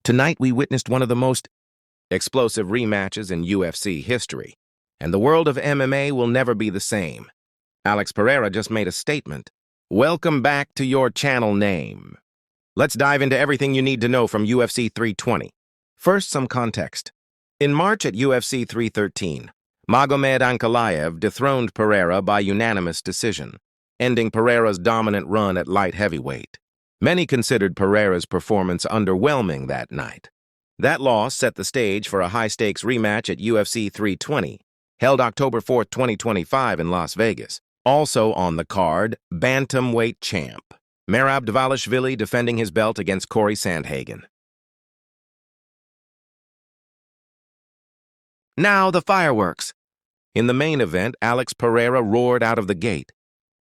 Tonight, we witnessed one of the most explosive rematches in UFC history, and the world of MMA will never be the same. Alex Pereira just made a statement. Welcome back to your channel name. Let's dive into everything you need to know from UFC 320. First, some context. In March at UFC 313, Magomed Ankalaev dethroned Pereira by unanimous decision, ending Pereira's dominant run at light heavyweight. Many considered Pereira's performance underwhelming that night. That loss set the stage for a high-stakes rematch at UFC 320, held October 4, 2025 in Las Vegas. Also on the card, bantamweight champ Merab Dvalishvili defending his belt against Cory Sandhagen. Now the fireworks. In the main event, Alex Pereira roared out of the gate,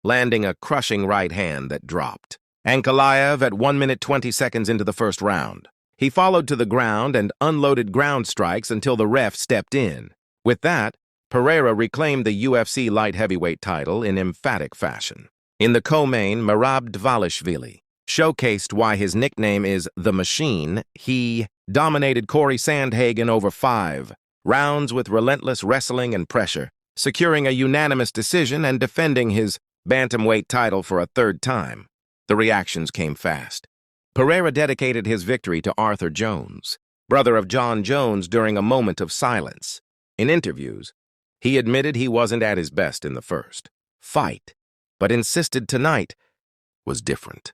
landing a crushing right hand that dropped Ankalaev at 1 minute 20 seconds into the first round. He followed to the ground and unloaded ground strikes until the ref stepped in. With that, Pereira reclaimed the UFC light heavyweight title in emphatic fashion. In the co-main, Merab Dvalishvili showcased why his nickname is The Machine. He dominated Cory Sandhagen over 5 rounds with relentless wrestling and pressure, securing a unanimous decision and defending his bantamweight title for a third time. The reactions came fast. Pereira dedicated his victory to Arthur Jones, brother of John Jones, during a moment of silence. In interviews, he admitted he wasn't at his best in the first fight, but insisted tonight was different.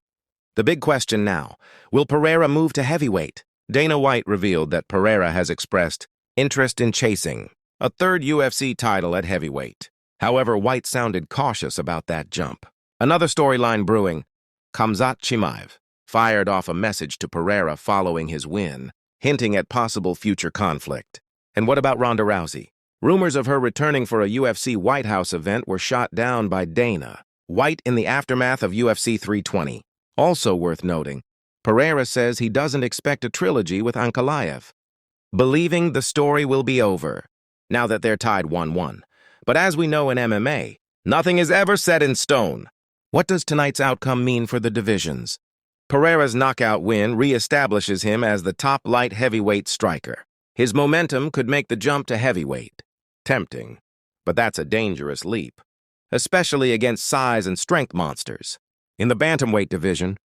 The big question now, will Pereira move to heavyweight? Dana White revealed that Pereira has expressed interest in chasing a third UFC title at heavyweight. However, White sounded cautious about that jump. Another storyline brewing. Khamzat Chimaev fired off a message to Pereira following his win, hinting at possible future conflict. And what about Ronda Rousey? Rumors of her returning for a UFC White House event were shot down by Dana White in the aftermath of UFC 320. Also worth noting, Pereira says he doesn't expect a trilogy with Ankalaev, believing the story will be over now that they're tied 1-1. But as we know in MMA, nothing is ever set in stone. What does tonight's outcome mean for the divisions? Pereira's knockout win reestablishes him as the top light heavyweight striker. His momentum could make the jump to heavyweight. Tempting, but that's a dangerous leap, especially against size and strength monsters. In the bantamweight division,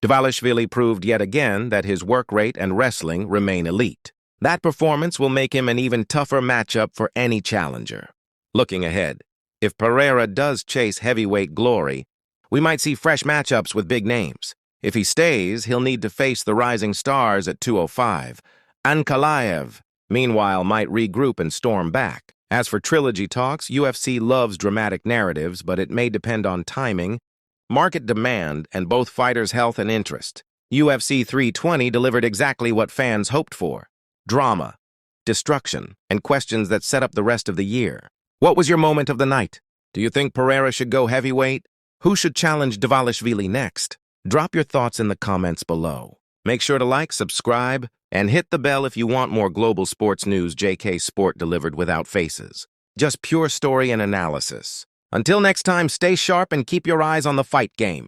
Dvalishvili proved yet again that his work rate and wrestling remain elite. That performance will make him an even tougher matchup for any challenger. Looking ahead, if Pereira does chase heavyweight glory, we might see fresh matchups with big names. If he stays, he'll need to face the rising stars at 205. Ankalaev, meanwhile, might regroup and storm back. As for trilogy talks, UFC loves dramatic narratives, but it may depend on timing, market demand, and both fighters' health and interest. UFC 320 delivered exactly what fans hoped for: drama, destruction, and questions that set up the rest of the year. What was your moment of the night? Do you think Pereira should go heavyweight? Who should challenge Dvalishvili next? Drop your thoughts in the comments below. Make sure to like, subscribe, and hit the bell if you want more global sports news. JK Sport delivered without faces. Just pure story and analysis. Until next time, stay sharp and keep your eyes on the fight game.